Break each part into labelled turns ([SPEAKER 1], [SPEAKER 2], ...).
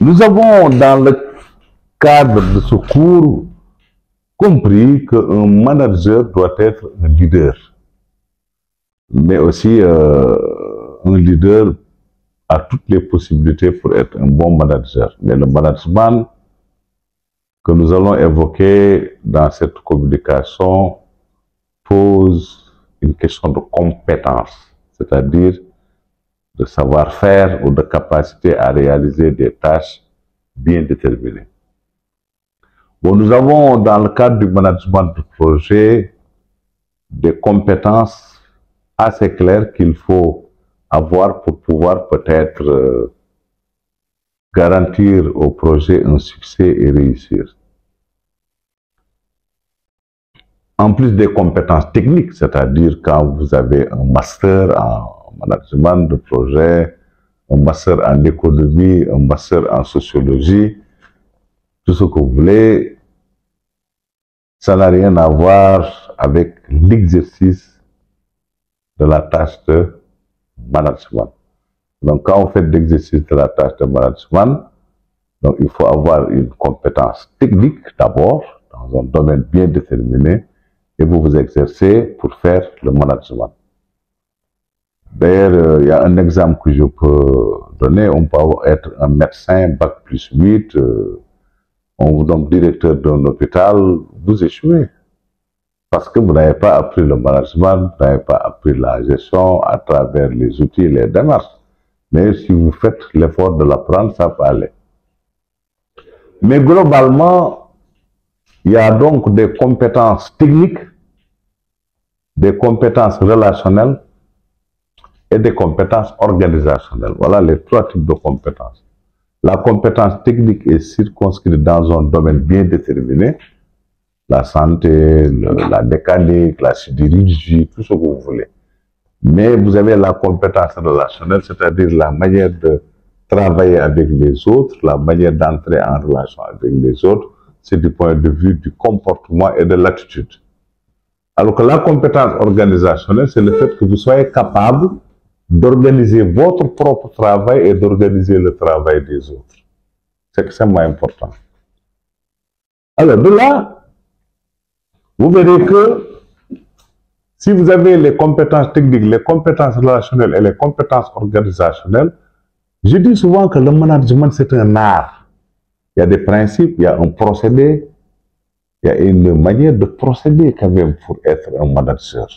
[SPEAKER 1] Nous avons, dans le cadre de ce cours, compris qu'un manager doit être un leader, mais aussi un leader a toutes les possibilités pour être un bon manager. Mais le management que nous allons évoquer dans cette communication pose une question de compétence, c'est-à-dire de savoir-faire ou de capacité à réaliser des tâches bien déterminées. Bon, nous avons dans le cadre du management de projet des compétences assez claires qu'il faut avoir pour pouvoir peut-être garantir au projet un succès et réussir. En plus des compétences techniques, c'est-à-dire quand vous avez un master en management de projet, un master en économie, un master en sociologie, tout ce que vous voulez, ça n'a rien à voir avec l'exercice de la tâche de management. Donc, quand vous faites l'exercice de la tâche de management, donc il faut avoir une compétence technique d'abord, dans un domaine bien déterminé, et vous vous exercez pour faire le management. D'ailleurs, il y a un exemple que je peux donner. On peut être un médecin, bac plus 8, on vous donne directeur d'un hôpital, vous échouez. Parce que vous n'avez pas appris le management, vous n'avez pas appris la gestion à travers les outils et les démarches. Mais si vous faites l'effort de l'apprendre, ça peut aller. Mais globalement, il y a donc des compétences techniques, des compétences relationnelles et des compétences organisationnelles. Voilà les trois types de compétences. La compétence technique est circonscrite dans un domaine bien déterminé, la santé, la mécanique, la sidérurgie, tout ce que vous voulez. Mais vous avez la compétence relationnelle, c'est-à-dire la manière de travailler avec les autres, la manière d'entrer en relation avec les autres, c'est du point de vue du comportement et de l'attitude. Alors que la compétence organisationnelle, c'est le fait que vous soyez capable d'organiser votre propre travail et d'organiser le travail des autres. C'est extrêmement important. Alors de là, vous verrez que si vous avez les compétences techniques, les compétences relationnelles et les compétences organisationnelles, je dis souvent que le management c'est un art. Il y a des principes, il y a un procédé, il y a une manière de procéder quand même pour être un manager.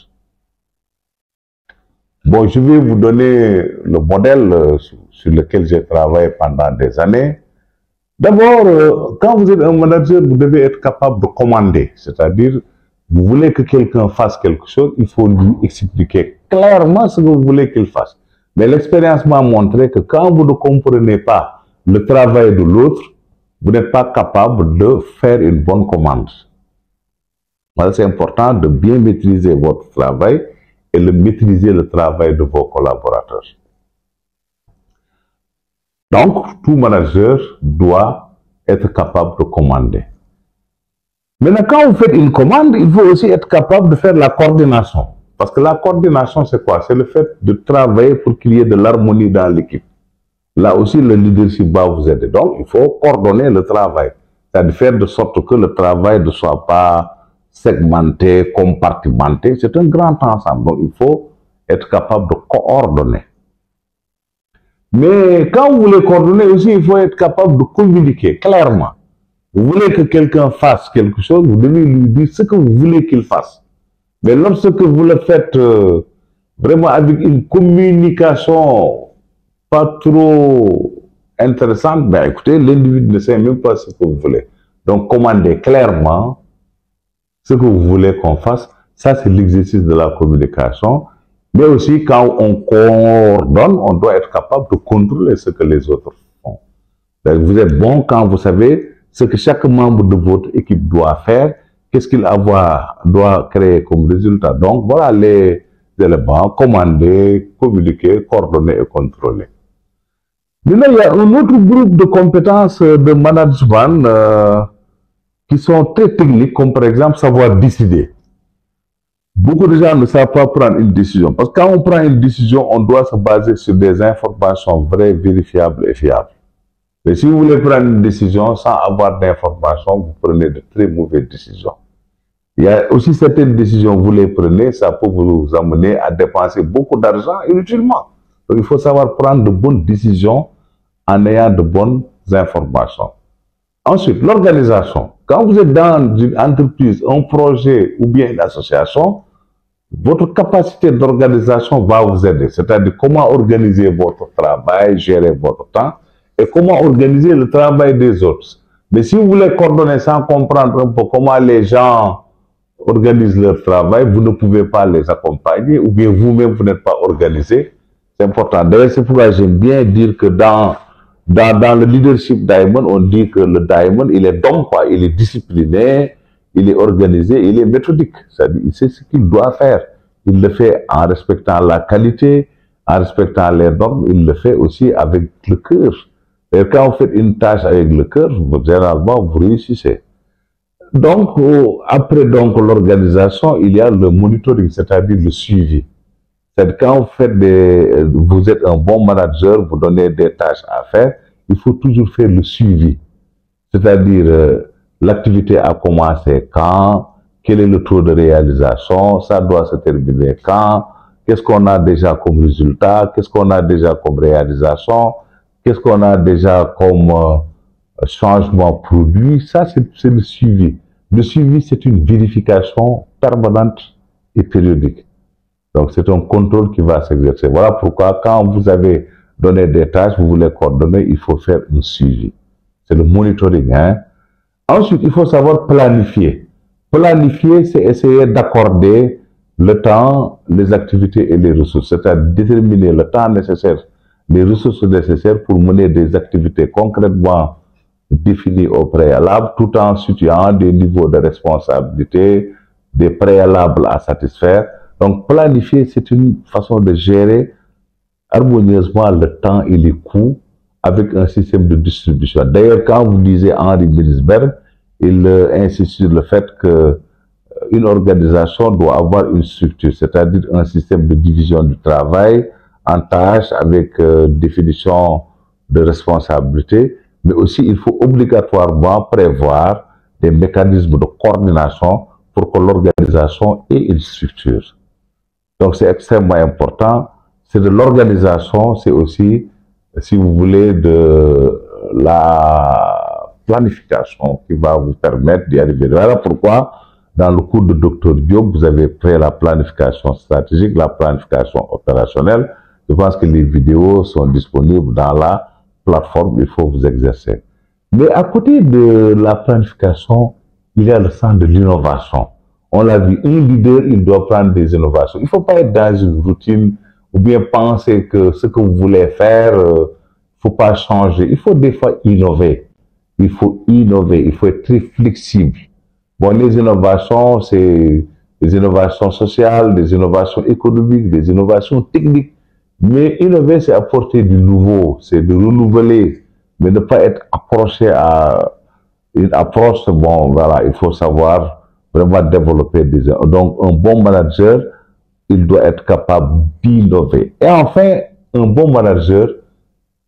[SPEAKER 1] Bon, je vais vous donner le modèle sur lequel j'ai travaillé pendant des années. D'abord, quand vous êtes un manager, vous devez être capable de commander. C'est-à-dire, vous voulez que quelqu'un fasse quelque chose, il faut lui expliquer clairement ce que vous voulez qu'il fasse. Mais l'expérience m'a montré que quand vous ne comprenez pas le travail de l'autre, vous n'êtes pas capable de faire une bonne commande. Voilà, c'est important de bien maîtriser votre travail et de maîtriser le travail de vos collaborateurs. Donc, tout manager doit être capable de commander. Maintenant, quand vous faites une commande, il faut aussi être capable de faire la coordination. Parce que la coordination, c'est quoi? C'est le fait de travailler pour qu'il y ait de l'harmonie dans l'équipe. Là aussi, le leadership va vous aider. Donc, il faut coordonner le travail. C'est-à-dire faire de sorte que le travail ne soit pas segmenté, compartimenté. C'est un grand ensemble. Donc, il faut être capable de coordonner. Mais quand vous voulez coordonner aussi, il faut être capable de communiquer clairement. Vous voulez que quelqu'un fasse quelque chose, vous devez lui dire ce que vous voulez qu'il fasse. Mais lorsque vous le faites vraiment avec une communication pas trop intéressante, ben écoutez, l'individu ne sait même pas ce que vous voulez. Donc, commandez clairement ce que vous voulez qu'on fasse. Ça, c'est l'exercice de la communication. Mais aussi, quand on coordonne, on doit être capable de contrôler ce que les autres font. Donc, vous êtes bon quand vous savez ce que chaque membre de votre équipe doit faire, qu'est-ce qu'il doit créer comme résultat. Donc, voilà les éléments, commander, communiquer, coordonner et contrôler. Maintenant, il y a un autre groupe de compétences de management qui sont très techniques, comme par exemple savoir décider. Beaucoup de gens ne savent pas prendre une décision. Parce que quand on prend une décision, on doit se baser sur des informations vraies, vérifiables et fiables. Mais si vous voulez prendre une décision sans avoir d'informations, vous prenez de très mauvaises décisions. Il y a aussi certaines décisions, vous les prenez, ça peut vous amener à dépenser beaucoup d'argent inutilement. Donc il faut savoir prendre de bonnes décisions en ayant de bonnes informations. Ensuite, l'organisation. Quand vous êtes dans une entreprise, un projet ou bien une association, votre capacité d'organisation va vous aider. C'est-à-dire comment organiser votre travail, gérer votre temps et comment organiser le travail des autres. Mais si vous voulez coordonner sans comprendre un peu comment les gens organisent leur travail, vous ne pouvez pas les accompagner ou bien vous-même vous n'êtes pas organisé. C'est important. D'ailleurs, c'est pourquoi j'aime bien dire que dans le leadership Diamond, on dit que le Diamond, il est d'homme, quoi. Il est discipliné, il est organisé, il est méthodique. C'est-à-dire, il sait ce qu'il doit faire. Il le fait en respectant la qualité, en respectant les normes, il le fait aussi avec le cœur. Et quand vous faites une tâche avec le cœur, généralement, vous réussissez. Donc, après donc l'organisation, il y a le monitoring, c'est-à-dire le suivi. C'est quand vous êtes un bon manager, vous donnez des tâches à faire, il faut toujours faire le suivi. C'est-à-dire, l'activité a commencé quand, quel est le taux de réalisation, ça doit se terminer quand, qu'est-ce qu'on a déjà comme résultat, qu'est-ce qu'on a déjà comme réalisation, qu'est-ce qu'on a déjà comme changement produit, ça c'est le suivi. Le suivi, c'est une vérification permanente et périodique. Donc, c'est un contrôle qui va s'exercer. Voilà pourquoi, quand vous avez donné des tâches, vous voulez coordonner, il faut faire un suivi. C'est le monitoring. Hein? Ensuite, il faut savoir planifier. Planifier, c'est essayer d'accorder le temps, les activités et les ressources. C'est-à-dire déterminer le temps nécessaire, les ressources nécessaires pour mener des activités concrètement définies au préalable, tout en situant des niveaux de responsabilité, des préalables à satisfaire. Donc, planifier, c'est une façon de gérer harmonieusement le temps et les coûts avec un système de distribution. D'ailleurs, quand vous lisez Henri Mintzberg, il insiste sur le fait qu'une organisation doit avoir une structure, c'est-à-dire un système de division du travail en tâches avec définition de responsabilité, mais aussi il faut obligatoirement prévoir des mécanismes de coordination pour que l'organisation ait une structure. Donc c'est extrêmement important. C'est de l'organisation, c'est aussi, si vous voulez, de la planification qui va vous permettre d'y arriver. Voilà pourquoi, dans le cours de Dr Diop, vous avez pris la planification stratégique, la planification opérationnelle. Je pense que les vidéos sont disponibles dans la plateforme, il faut vous exercer. Mais à côté de la planification, il y a le sens de l'innovation. On l'a vu, un leader, il doit prendre des innovations. Il ne faut pas être dans une routine ou bien penser que ce que vous voulez faire, il ne faut pas changer. Il faut des fois innover. Il faut innover, il faut être très flexible. Bon, les innovations, c'est des innovations sociales, des innovations économiques, des innovations techniques. Mais innover, c'est apporter du nouveau, c'est de renouveler, mais ne pas être accroché à une approche. Bon, voilà, il faut savoir vraiment développer des... Donc, un bon manager, il doit être capable d'innover. Et enfin, un bon manager,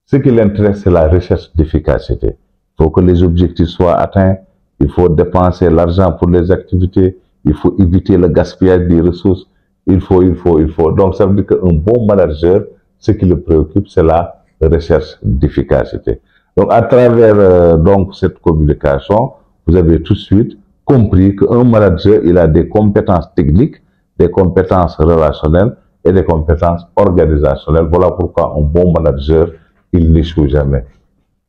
[SPEAKER 1] ce qui l'intéresse, c'est la recherche d'efficacité. Il faut que les objectifs soient atteints, il faut dépenser l'argent pour les activités, il faut éviter le gaspillage des ressources, il faut. Donc, ça veut dire qu'un bon manager, ce qui le préoccupe, c'est la recherche d'efficacité. Donc, à travers donc cette communication, vous avez tout de suite compris qu'un manager, il a des compétences techniques, des compétences relationnelles et des compétences organisationnelles. Voilà pourquoi un bon manager, il n'échoue jamais.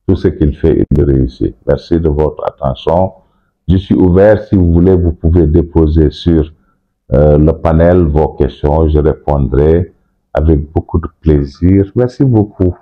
[SPEAKER 1] Tout ce qu'il fait, il réussit. Merci de votre attention. Je suis ouvert. Si vous voulez, vous pouvez déposer sur le panel vos questions. Je répondrai avec beaucoup de plaisir. Merci beaucoup.